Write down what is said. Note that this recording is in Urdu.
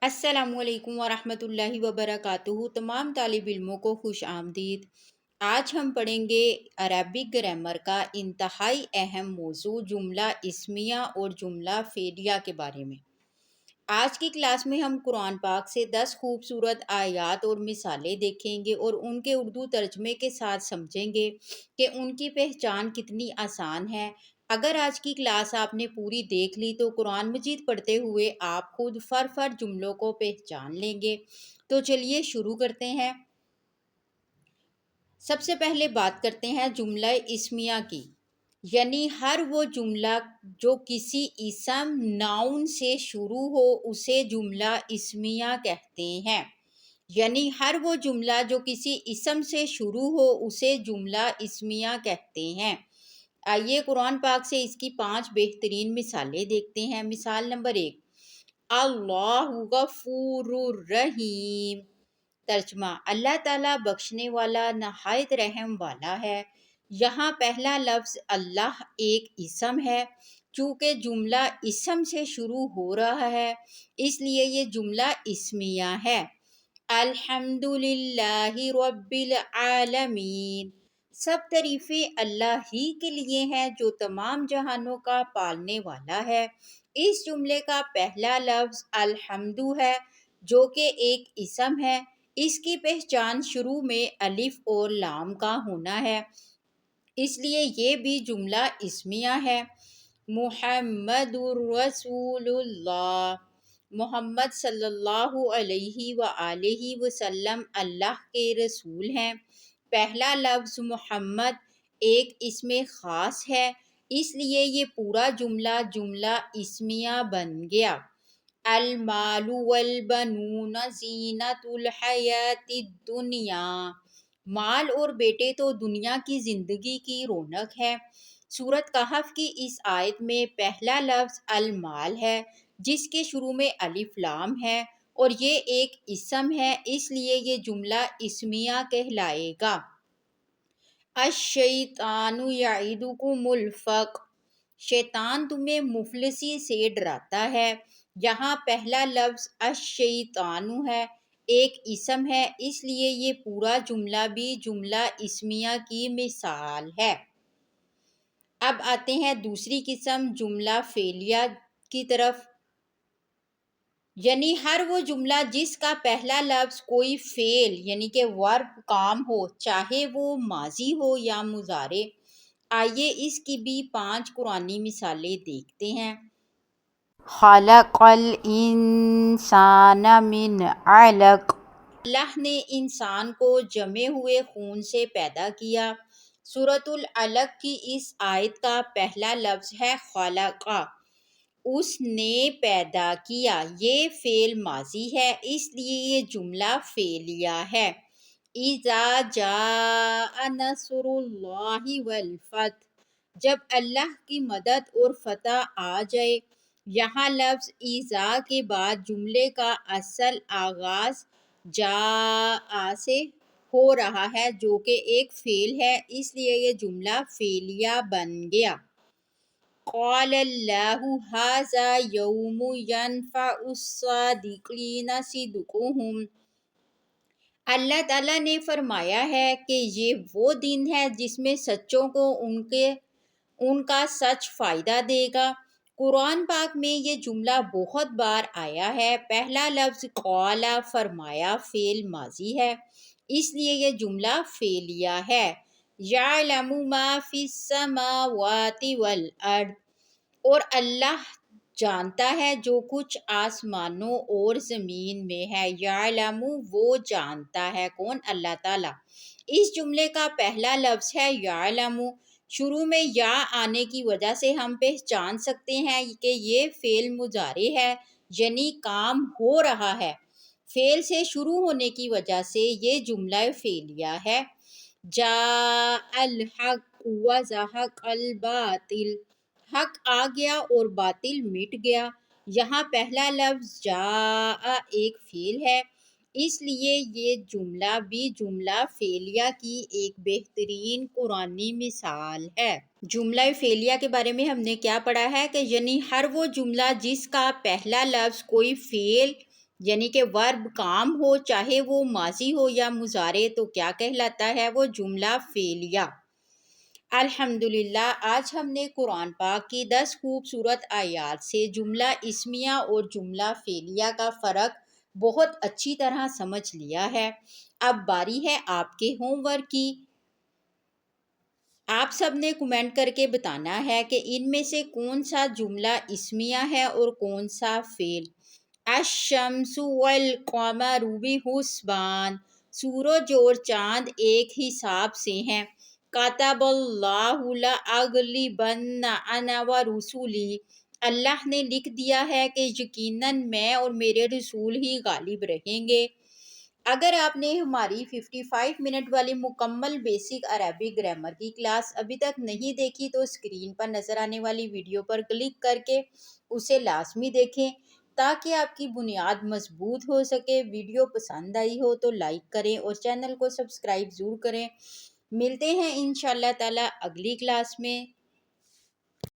السلام علیکم ورحمۃ اللہ وبرکاتہ۔ تمام طالب علموں کو خوش آمدید۔ آج ہم پڑھیں گے عربک گرامر کا انتہائی اہم موضوع جملہ اسمیہ اور جملہ فعلیہ کے بارے میں۔ آج کی کلاس میں ہم قرآن پاک سے 10 خوبصورت آیات اور مثالیں دیکھیں گے اور ان کے اردو ترجمے کے ساتھ سمجھیں گے کہ ان کی پہچان کتنی آسان ہے۔ اگر آج کی کلاس آپ نے پوری دیکھ لی تو قرآن مجید پڑھتے ہوئے آپ خود فر جملوں کو پہچان لیں گے۔ تو چلیے شروع کرتے ہیں۔ سب سے پہلے بات کرتے ہیں جملہ اسمیہ کی، یعنی ہر وہ جملہ جو کسی اسم ناؤن سے شروع ہو اسے جملہ اسمیہ کہتے ہیں۔ یعنی ہر وہ جملہ جو کسی اسم سے شروع ہو اسے جملہ اسمیہ کہتے ہیں۔ آئیے قرآن پاک سے اس کی 5 بہترین مثالیں دیکھتے ہیں۔ مثال نمبر 1، اللہ غفور الرحیم۔ ترجمہ، اللہ تعالیٰ بخشنے والا نہایت رحم والا ہے۔ یہاں پہلا لفظ اللہ ایک اسم ہے۔ چونکہ جملہ اسم سے شروع ہو رہا ہے اس لیے یہ جملہ اسمیہ ہے۔ الحمدللہ رب العالمین۔ سب تعریفیں اللہ ہی کے لیے ہیں جو تمام جہانوں کا پالنے والا ہے۔ اس جملے کا پہلا لفظ الحمد ہے جو کہ ایک اسم ہے۔ اس کی پہچان شروع میں الف اور لام کا ہونا ہے، اس لیے یہ بھی جملہ اسمیہ ہے۔ محمد الرسول اللہ۔ محمد صلی اللہ علیہ وآلہ وسلم اللہ کے رسول ہیں۔ پہلا لفظ محمد ایک اسم خاص ہے، اس لیے یہ پورا جملہ جملہ اسمیہ بن گیا۔ المال والبنون زینت الحیات الدنیا۔ مال اور بیٹے تو دنیا کی زندگی کی رونق ہے۔ سورۃ کہف کی اس آیت میں پہلا لفظ المال ہے جس کے شروع میں الف لام ہے اور یہ ایک اسم ہے، اس لیے یہ جملہ اسمیہ کہلائے گا۔ الشیطان یعدکم الفقر۔ شیطان تمہیں مفلسی سے ڈراتا ہے۔ یہاں پہلا لفظ الشیطان ہے، ایک اسم ہے، اس لیے یہ پورا جملہ بھی جملہ اسمیہ کی مثال ہے۔ اب آتے ہیں دوسری قسم جملہ فعلیہ کی طرف، یعنی ہر وہ جملہ جس کا پہلا لفظ کوئی فعل یعنی کہ ورب کام ہو، چاہے وہ ماضی ہو یا مضارع۔ آئیے اس کی بھی 5 قرآنی مثالیں دیکھتے ہیں۔ خلق الانسان من علق۔ اللہ نے انسان کو جمے ہوئے خون سے پیدا کیا۔ سورۃ العلق کی اس آیت کا پہلا لفظ ہے خلق، اس نے پیدا کیا۔ یہ فعل ماضی ہے، اس لیے یہ جملہ فعلیہ ہے۔ اذا جاء نصر اللہ والفتح۔ جب اللہ کی مدد اور فتح آ جائے۔ یہاں لفظ اذا کے بعد جملے کا اصل آغاز جاء سے ہو رہا ہے جو کہ ایک فعل ہے، اس لیے یہ جملہ فعلیہ بن گیا۔ قال اللہ ھذا یوم ینفع الصادقین صدقہم۔ اللہ تعالیٰ نے فرمایا ہے کہ یہ وہ دن ہے جس میں سچوں کو ان کا سچ فائدہ دے گا۔ قرآن پاک میں یہ جملہ بہت بار آیا ہے۔ پہلا لفظ قال فرمایا فعل ماضی ہے، اس لیے یہ جملہ فعلیہ ہے۔ یعلم ما فی السماوات والارض۔ اور اللہ جانتا ہے جو کچھ آسمانوں اور زمین میں ہے۔ یعلم وہ جانتا ہے، کون؟ اللہ تعالیٰ۔ اس جملے کا پہلا لفظ ہے یعلم۔ شروع میں یا آنے کی وجہ سے ہم پہچان سکتے ہیں کہ یہ فعل مضارع ہے، یعنی کام ہو رہا ہے۔ فعل سے شروع ہونے کی وجہ سے یہ جملہ فعلیہ ہے۔ جاء الحق وزهق الباطل۔ حق آ گیا اور باطل مٹ گیا۔ یہاں پہلا لفظ جاء ایک فعل ہے، اس لیے یہ جملہ بھی جملہ فعلیہ کی ایک بہترین قرآنی مثال ہے۔ جملہ فعلیہ کے بارے میں ہم نے کیا پڑھا ہے کہ یعنی ہر وہ جملہ جس کا پہلا لفظ کوئی فعل یعنی کہ ورب کام ہو چاہے وہ ماضی ہو یا مضارع تو کیا کہلاتا ہے؟ وہ جملہ فعلیہ۔ الحمدللہ آج ہم نے قرآن پاک کی 10 خوبصورت آیات سے جملہ اسمیہ اور جملہ فعلیہ کا فرق بہت اچھی طرح سمجھ لیا ہے۔ اب باری ہے آپ کے ہوم ورک کی۔ آپ سب نے کمنٹ کر کے بتانا ہے کہ ان میں سے کون سا جملہ اسمیہ ہے اور کون سا فعل۔ الشمس والقمر بحسبان، سورج اور چاند ایک حساب سے ہیں۔ کاتب اللہ لأغلبن انا ورسولی، اللہ نے لکھ دیا ہے کہ یقیناً میں اور میرے رسول ہی غالب رہیں گے۔ اگر آپ نے ہماری 55 منٹ والی مکمل بیسک عربک گرامر کی کلاس ابھی تک نہیں دیکھی تو اسکرین پر نظر آنے والی ویڈیو پر کلک کر کے اسے لازمی دیکھیں تاکہ آپ کی بنیاد مضبوط ہو سکے۔ ویڈیو پسند آئی ہو تو لائک کریں اور چینل کو سبسکرائب ضرور کریں۔ ملتے ہیں انشاءاللہ تعالی اگلی کلاس میں۔